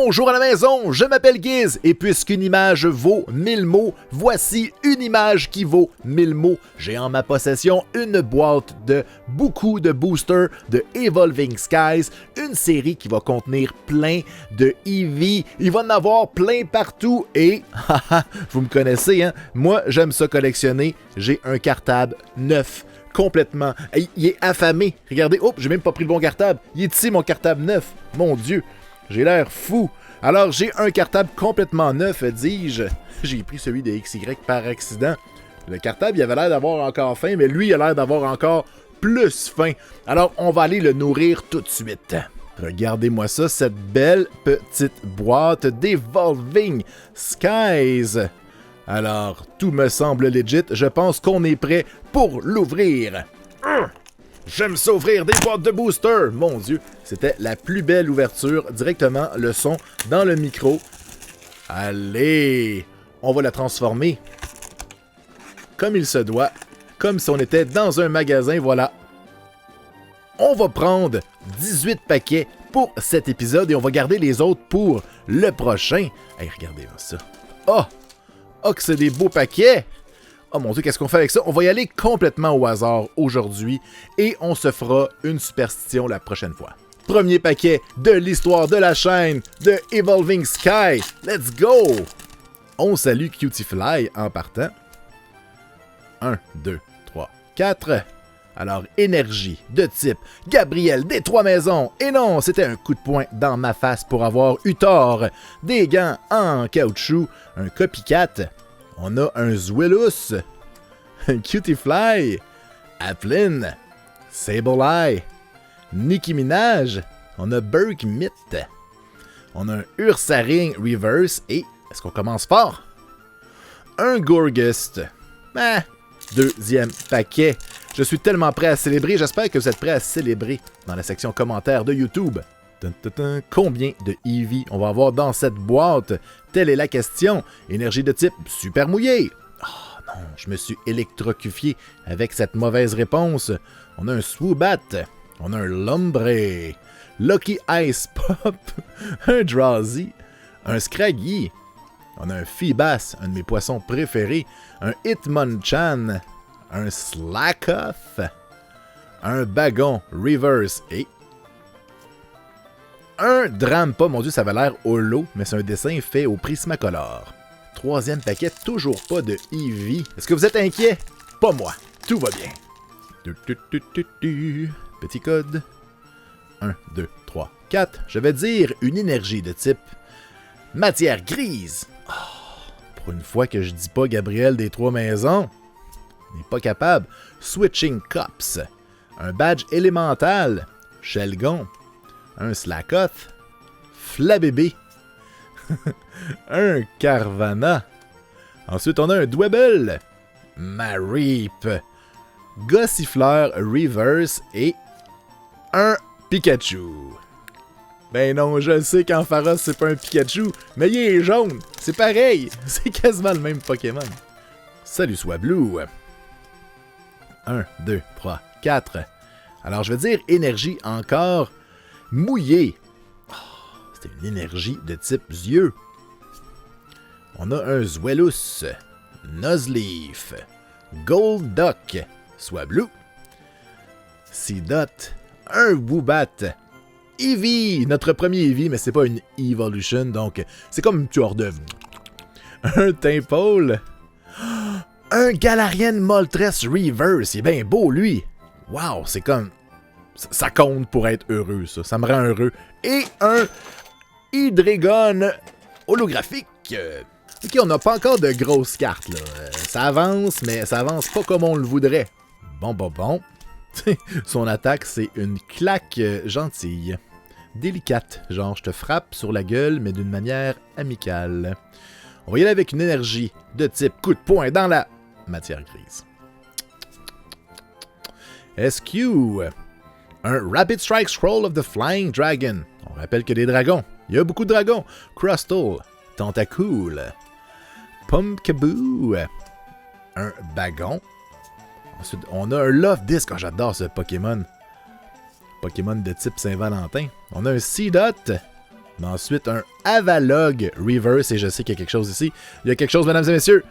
Bonjour à la maison, je m'appelle Giz, et puisqu'une image vaut 1000 mots, voici une image qui vaut 1000 mots. J'ai en ma possession une boîte de beaucoup de boosters de Evolving Skies, une série qui va contenir plein de Eevee. Il va en avoir plein partout et, vous me connaissez, hein? Moi j'aime ça collectionner, j'ai un cartable neuf. Complètement. Il est affamé. Regardez, j'ai même pas pris le bon cartable. Il est ici, mon cartable neuf. Mon Dieu, j'ai l'air fou. Alors, j'ai un cartable complètement neuf, dis-je. J'ai pris celui de XY par accident. Le cartable, il avait l'air d'avoir encore faim, mais lui, il a l'air d'avoir encore plus faim. Alors, on va aller le nourrir tout de suite. Regardez-moi ça, cette belle petite boîte d'Evolving Skies. Alors, tout me semble legit. Je pense qu'on est prêt pour l'ouvrir. J'aime ça ouvrir des boîtes de booster. Mon Dieu, c'était la plus belle ouverture. Directement le son dans le micro. Allez, on va la transformer comme il se doit. Comme si on était dans un magasin, voilà. On va prendre 18 paquets pour cet épisode et on va garder les autres pour le prochain. Hey, regardez-moi ça. Oh, que c'est des beaux paquets! Oh mon Dieu, qu'est-ce qu'on fait avec ça? On va y aller complètement au hasard aujourd'hui et on se fera une superstition la prochaine fois. Premier paquet de l'histoire de la chaîne de Evolving Sky. Let's go! On salue Cutie-Fly en partant. 1, 2, 3, 4. Alors, énergie de type Gabriel des Trois Maisons. Et non, c'était un coup de poing dans ma face pour avoir eu tort. Des gants en caoutchouc, un copycat. On a un Zwillous, un Cutie-Fly, Applin, Sableye, Nicki Minaj. On a Burke Mitt. On a un Ursaring Reverse et, est-ce qu'on commence fort? Un Gourgust. Deuxième paquet. Je suis tellement prêt à célébrer. J'espère que vous êtes prêts à célébrer dans la section commentaires de YouTube. Combien de Eevee on va avoir dans cette boîte? Telle est la question. Énergie de type super mouillé. Oh non, je me suis électrocuté avec cette mauvaise réponse. On a un Swoobat. On a un Lombre. Lucky Ice Pop. Un Drowsy. Un Scraggy. On a un Feebas, un de mes poissons préférés. Un Hitmonchan. Un Slackoth, un Bagon Reverse et un Drampa. Mon Dieu, ça avait l'air holo, mais c'est un dessin fait au Prismacolor. Troisième paquet, toujours pas de Eevee. Est-ce que vous êtes inquiet? Pas moi, tout va bien. Petit code. 1, 2, 3, 4. Je vais dire une énergie de type matière grise. Pour une fois que je dis pas Gabriel des Trois Maisons. N'est pas capable. Switching Cops. Un badge élémental. Shelgon. Un Slackoth. Flabébé. Un Carvana. Ensuite, on a un Dwebble. Mareep. Gossifleur Reverse et un Pikachu. Ben non, je sais qu'Ampharos, c'est pas un Pikachu, mais il est jaune. C'est pareil. C'est quasiment le même Pokémon. Salut Swablu. 1, 2, 3, 4. Alors, je vais dire énergie encore mouillée. C'était une énergie de type yeux. On a un Zwellus, Nuzleaf, Golduck, Swablu, Seedot, un Woobat, Eevee, notre premier Eevee, mais c'est pas une Evolution, donc c'est comme tu hors d'œuvre. Un Tymphole. Un Galarian Moltres Reverse, il est bien beau, lui. Wow, c'est comme... Ça compte pour être heureux, ça. Ça me rend heureux. Et un Hydreigon holographique. Ok, on n'a pas encore de grosses cartes, là. Ça avance, mais ça avance pas comme on le voudrait. Bon. Son attaque, c'est une claque gentille. Délicate, genre je te frappe sur la gueule, mais d'une manière amicale. On va y aller avec une énergie de type coup de poing dans la... matière grise. SQ. Un Rapid Strike Scroll of the Flying Dragon. On rappelle que des dragons. Il y a beaucoup de dragons. Crustle. Tentacool. Pumpkaboo. Un Bagon. Ensuite, on a un Love Disc. Oh, j'adore ce Pokémon. Pokémon de type Saint-Valentin. On a un Seedot. Ensuite, un Avalog Reverse. Et je sais qu'il y a quelque chose ici. Il y a quelque chose, mesdames et messieurs.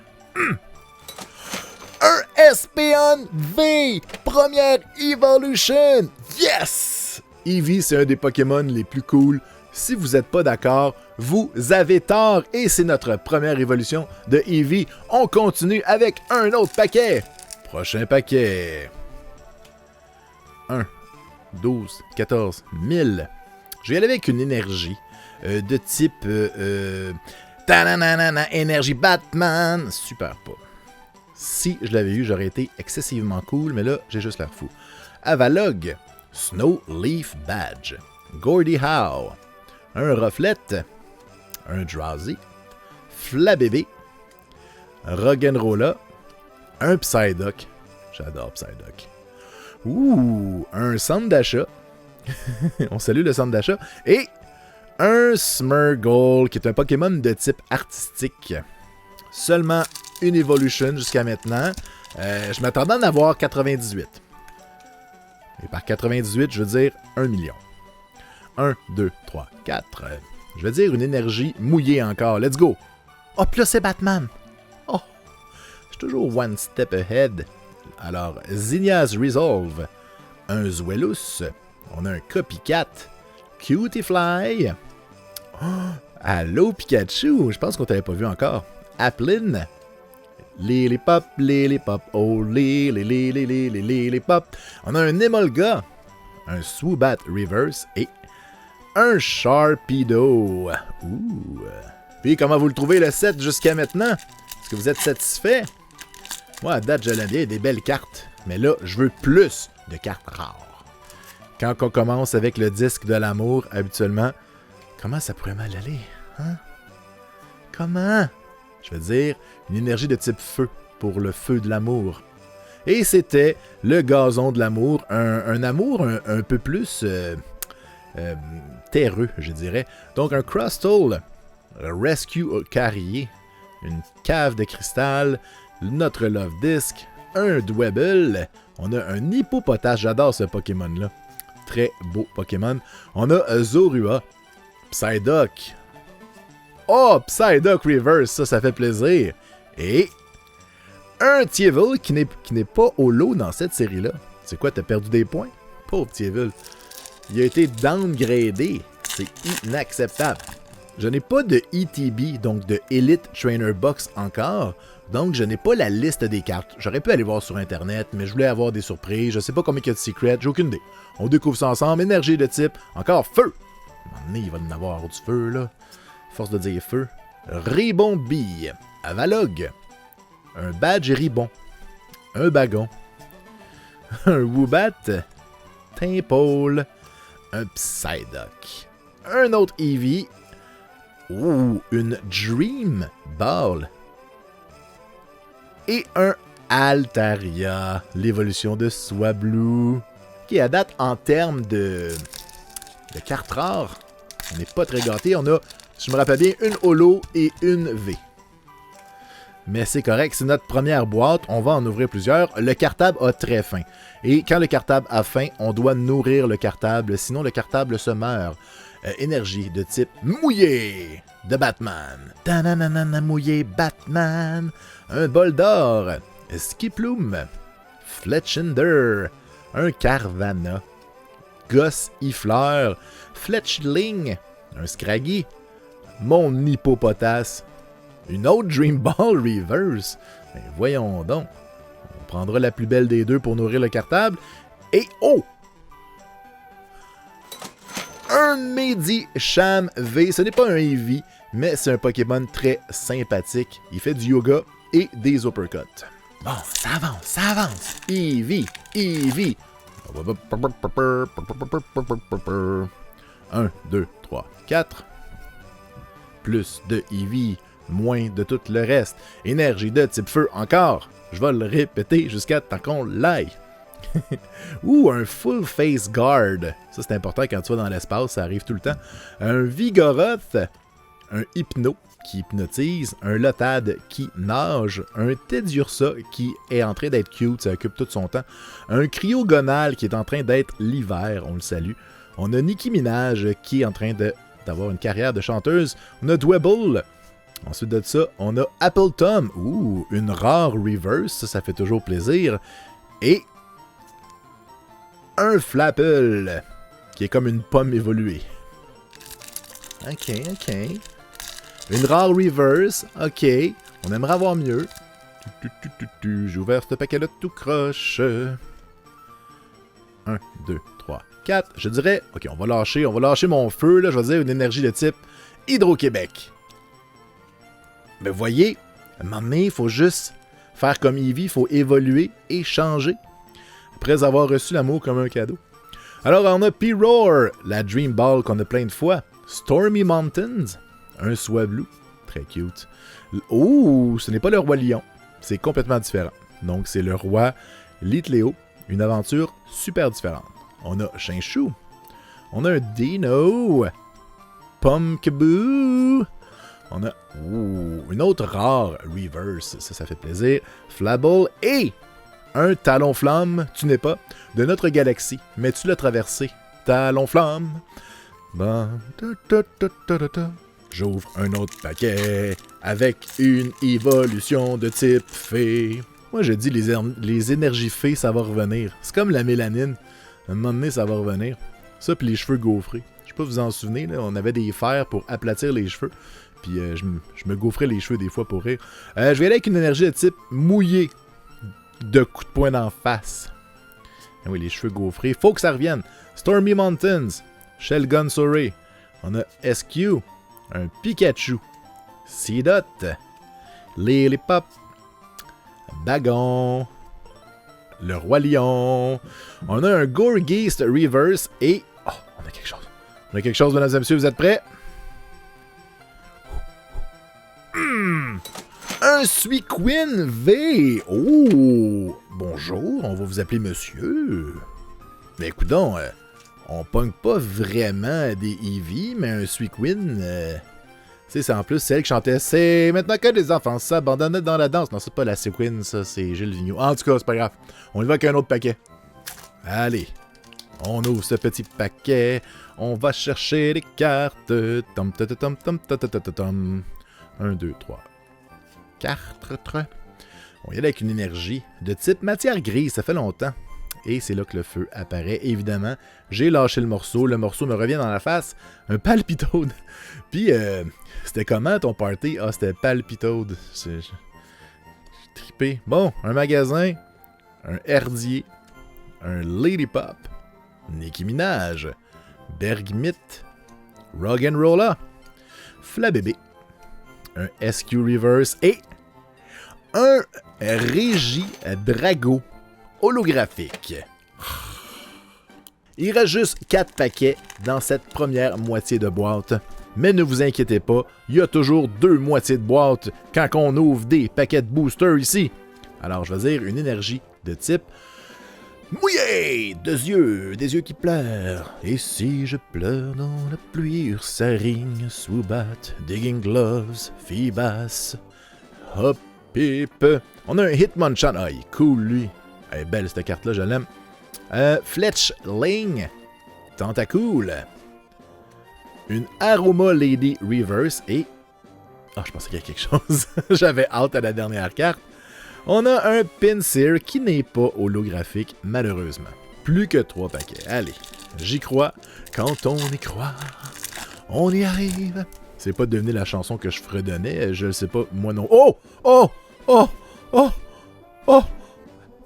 Un Espeon V! Première Evolution! Yes! Eevee, c'est un des Pokémon les plus cool. Si vous n'êtes pas d'accord, vous avez tort. Et c'est notre première évolution de Eevee. On continue avec un autre paquet. Prochain paquet. 1, 12, 14, 1000. Je vais aller avec une énergie de type... énergie Batman. Super pas. Si je l'avais eu, j'aurais été excessivement cool, mais là, j'ai juste l'air fou. Avalog, Snow Leaf Badge, Gordie Howe, un Rufflet, un Drowsy, Flabébé, Roggenrola, un Psyduck, j'adore Psyduck, un centre d'achat, on salue le centre d'achat, et un Smurgle, qui est un Pokémon de type artistique. Seulement une Evolution jusqu'à maintenant. Je m'attendais à en avoir 98. Et par 98, je veux dire 1 million. 1, 2, 3, 4. Je veux dire une énergie mouillée encore. Let's go! Oh, puis là, c'est Batman. Oh! Je suis toujours one step ahead. Alors, Zinnia's Resolve. Un Zweilous. On a un Copycat. Cutiefly. Oh, allô, Pikachu! Je pense qu'on t'avait pas vu encore. Applin. Lillipop, Lillipop, oh Lillipop. On a un Emolga, un Swoobat Reverse et un Sharpedo. Ouh. Puis comment vous le trouvez le set jusqu'à maintenant? Est-ce que vous êtes satisfait? Moi, à date, je l'aime bien, des belles cartes. Mais là, je veux plus de cartes rares. Quand on commence avec le disque de l'amour, habituellement, comment ça pourrait mal aller? Hein? Comment? Je veux dire, une énergie de type feu pour le feu de l'amour. Et c'était le gazon de l'amour, un amour un peu plus terreux, je dirais. Donc un Crustle, Rescue Carrier, une cave de cristal, notre Love Disc, un Dwebble, on a un Hippopotas, j'adore ce Pokémon-là. Très beau Pokémon. On a Zorua, Psyduck. Oh, Psyduck Reverse, ça fait plaisir. Et un Thievul qui n'est pas au lot dans cette série-là. C'est quoi, t'as perdu des points? Pauvre Thievul. Il a été downgradé. C'est inacceptable. Je n'ai pas de ETB, donc de Elite Trainer Box encore. Donc, je n'ai pas la liste des cartes. J'aurais pu aller voir sur Internet, mais je voulais avoir des surprises. Je sais pas combien il y a de secrets, j'ai aucune idée. On découvre ça ensemble. Énergie de type, encore feu. À un moment donné, il va en avoir du feu, là. Force de dire feu. Ribombille, Avalog, un Badge Ribon, un Bagon, un Woobat, Timpole, un Psyduck, un autre Eevee, une Dream Ball et un Altaria, l'évolution de Swablu, qui à date en termes de cartes rares, on n'est pas très gâté. On a, si je me rappelle bien, une Holo et une V. Mais c'est correct, c'est notre première boîte, on va en ouvrir plusieurs. Le cartable a très faim. Et quand le cartable a faim, on doit nourrir le cartable, sinon le cartable se meurt. Énergie de type mouillé de Batman. Tananana mouillé Batman. Un bol d'or. Skiploom. Fletchinder. Un Carvana. Gossifleur. Fletchling. Un Scraggy. Mon Hippopotas. Une autre Dream Ball Reverse. Ben, voyons donc. On prendra la plus belle des deux pour nourrir le cartable. Et oh! Un Medicham V. Ce n'est pas un Eevee, mais c'est un Pokémon très sympathique. Il fait du yoga et des uppercuts. Bon, ça avance, ça avance. Eevee, Eevee. 1, 2, 3, 4. Plus de Eevee, moins de tout le reste. Énergie de type feu encore. Je vais le répéter jusqu'à temps qu'on l'aille. Un Full Face Guard. Ça, c'est important quand tu vas dans l'espace, ça arrive tout le temps. Un Vigoroth, un Hypno qui hypnotise, un Lotad qui nage, un Teddiursa qui est en train d'être cute, ça occupe tout son temps, un Cryogonal qui est en train d'être l'hiver, on le salue. On a Nicki Minaj qui est en train de carte, avoir une carrière de chanteuse. On a Dwebble. Ensuite de ça, on a Apple Tom. Ouh, une rare reverse, ça fait toujours plaisir. Et un Flapple, qui est comme une pomme évoluée. Ok. Une rare reverse, ok. On aimerait avoir mieux. J'ai ouvert ce paquet-là tout croche. 1, 2, 3, 4. Je dirais, ok, on va lâcher mon feu, là. Je vais dire une énergie de type Hydro-Québec. Mais voyez, à un moment donné, il faut juste faire comme Eevee, il faut évoluer et changer. Après avoir reçu l'amour comme un cadeau. Alors, on a P-Roar, la Dream Ball qu'on a plein de fois. Stormy Mountains, un Swablu, très cute. Oh, ce n'est pas le Roi Lion, c'est complètement différent. Donc, c'est le Roi Litleo, une aventure super différente. On a Chinchou, on a un Dino, Pumpkaboo, on a une autre rare reverse, ça fait plaisir, Flabble et un Talonflamme, tu n'es pas de notre galaxie, mais tu l'as traversé. Talonflamme. Bon. J'ouvre un autre paquet avec une évolution de type fée. Moi, je dis les énergies fées, ça va revenir. C'est comme la mélanine. À un moment donné, ça va revenir. Ça, puis les cheveux gaufrés. Je sais pas si vous en souvenez, là, on avait des fers pour aplatir les cheveux. Puis je me gaufrais les cheveux des fois pour rire. Je vais aller avec une énergie de type mouillé. De coups de poing d'en face. Ah oui, les cheveux gaufrés. Faut que ça revienne. Stormy Mountains. Shelgon Sorey. On a SQ. Un Pikachu. Seedot. Lilipop. Bagon. Le Roi Lion. On a un Gourgeist Reverse. Et... oh, on a quelque chose. On a quelque chose, mesdames et messieurs. Vous êtes prêts? Un Suicune V! Oh! Bonjour, on va vous appeler monsieur. Mais écoutons, on pogne pas vraiment des Eevee, mais un Suicune, c'est en plus celle qui chantait « C'est maintenant que les enfants s'abandonnent dans la danse ». Non, c'est pas la Suicune, ça, c'est Gilles Vigneault. En tout cas, c'est pas grave. On y va avec un autre paquet. Allez, on ouvre ce petit paquet. On va chercher les cartes. Tom, tom, tom, tom, tom, tom, tom, tom. 1, 2, 3. 4. On y aller avec une énergie de type matière grise, ça fait longtemps. Et c'est là que le feu apparaît, évidemment. J'ai lâché le morceau me revient dans la face. Un Palpitoad. Puis, c'était comment ton party? Ah, c'était Palpitoad. J'ai trippé. Bon, un magasin, un herdier, un Lilipop, Nicki Minaj, Bergmit, Roggenrola, Flabébé, un SQ Reverse et un Régi Drago holographique. Il reste juste 4 paquets dans cette première moitié de boîte. Mais ne vous inquiétez pas, il y a toujours 2 moitiés de boîte quand on ouvre des paquets de boosters ici. Alors je vais dire une énergie de type mouillé, des yeux qui pleurent. Et si je pleure dans la pluie, Ursaring, Swoobat, Digging Gloves, Feebas, Hop, Pip. On a un Hitmonchan. Ah, il est cool, lui. Elle est belle, cette carte-là, je l'aime. Fletchling, Tentacool. Une Aroma Lady Reverse et... ah, je pensais qu'il y a quelque chose. J'avais hâte à la dernière carte. On a un Pinsir qui n'est pas holographique, malheureusement. Plus que 3 paquets. Allez, j'y crois. Quand on y croit, on y arrive. C'est pas devenu la chanson que je fredonnais, je le sais pas, moi non. Oh! Oh! Oh! Oh! Oh!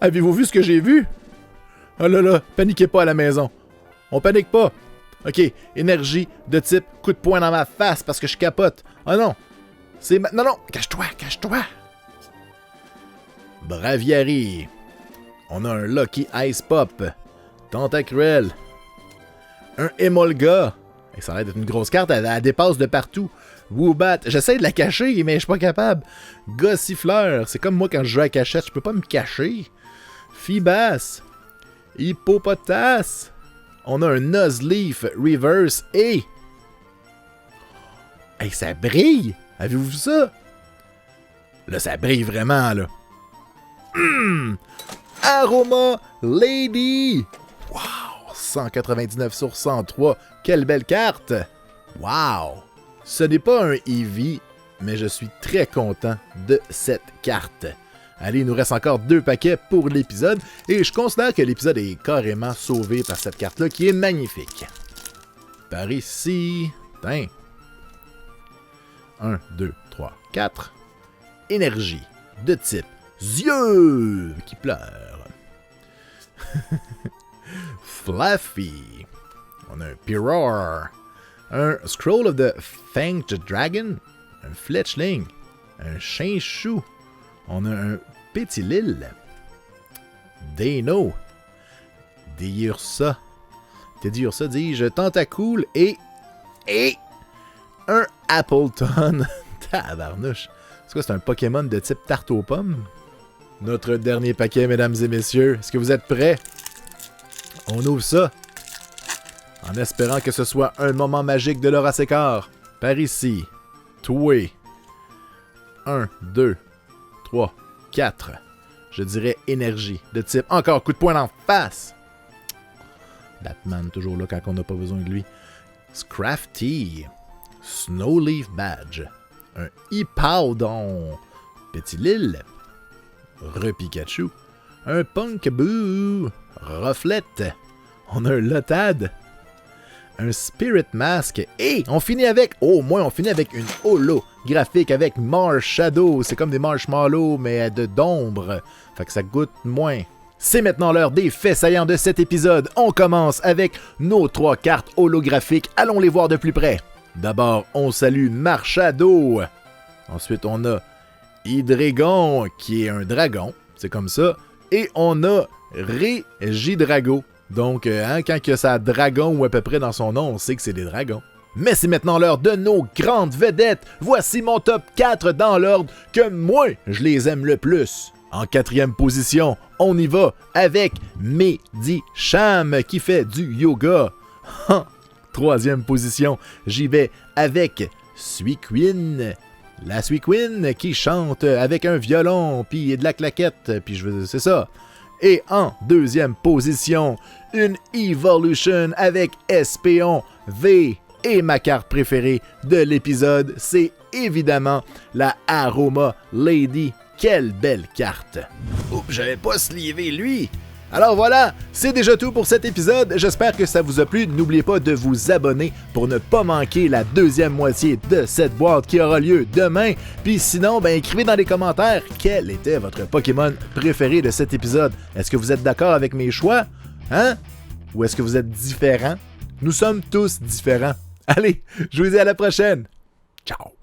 Avez-vous vu ce que j'ai vu? Oh là là, paniquez pas à la maison. On panique pas. Ok, énergie de type coup de poing dans ma face parce que je capote. Oh non! C'est maintenant. Non, non! Cache-toi, cache-toi! Braviary. On a un Lucky Ice Pop. Tentacruel. Un Emolga. Et ça a l'air d'être une grosse carte, elle dépasse de partout. Woobat. J'essaie de la cacher, mais je suis pas capable. Gossifleur. C'est comme moi quand je joue à cachette, je peux pas me cacher. Feebas. Hippopotas. On a un Nuzleaf Reverse et... hey, ça brille! Avez-vous vu ça? Là, ça brille vraiment, là. Aroma Lady! Wow! 199 sur 103. Quelle belle carte! Wow! Ce n'est pas un Eevee, mais je suis très content de cette carte. Allez, il nous reste encore 2 paquets pour l'épisode, et je considère que l'épisode est carrément sauvé par cette carte-là, qui est magnifique. Par ici... Tain. 1, 2, 3, 4. Énergie de type yeux qui pleure. Fluffy. On a un Piror. Un Scroll of the Fanged Dragon. Un Fletchling. Un Chinchou. On a un Pétilil. Dano. Teddiursa. Teddiursa, dis-je. Tentacool et un Appleton. Tabarnouche. C'est quoi, c'est un Pokémon de type tarte aux pommes? Notre dernier paquet, mesdames et messieurs. Est-ce que vous êtes prêts? On ouvre ça. En espérant que ce soit un moment magique de l'Horasécar. Par ici. Toué. 1, 2, 3, 4. Je dirais énergie. De type encore coup de poing en face. Batman toujours là quand on n'a pas besoin de lui. Scrafty. Snowleaf Badge. Un Hippowdon. Pétilil. Repikachu. Un Punkaboo. Rufflet. On a un Lotad. Un Spirit Mask. Et on finit avec, au moins on finit avec une holo graphique avec Marshadow. C'est comme des marshmallows mais d'ombre. Fait que ça goûte moins. C'est maintenant l'heure des faits saillants de cet épisode. On commence avec nos 3 cartes holographiques. Allons les voir de plus près. D'abord, on salue Marshadow. Ensuite, on a Hydreigon, qui est un dragon. C'est comme ça. Et on a Regidrago. Donc, quand il y a ça dragon ou à peu près dans son nom, on sait que c'est des dragons. Mais c'est maintenant l'heure de nos grandes vedettes. Voici mon top 4 dans l'ordre que moi, je les aime le plus. En 4e position, on y va avec Medicham qui fait du yoga. En 3e position, j'y vais avec Suicune. La Suicune qui chante avec un violon puis de la claquette, puis c'est ça. Et en 2e position, une Evolution avec Espeon V. Et ma carte préférée de l'épisode, c'est évidemment la Aroma Lady. Quelle belle carte! Oups, j'avais pas slivé lui! Alors voilà, c'est déjà tout pour cet épisode. J'espère que ça vous a plu. N'oubliez pas de vous abonner pour ne pas manquer la 2e moitié de cette boîte qui aura lieu demain. Puis sinon, écrivez dans les commentaires quel était votre Pokémon préféré de cet épisode. Est-ce que vous êtes d'accord avec mes choix? Hein? Ou est-ce que vous êtes différents? Nous sommes tous différents. Allez, je vous dis à la prochaine. Ciao!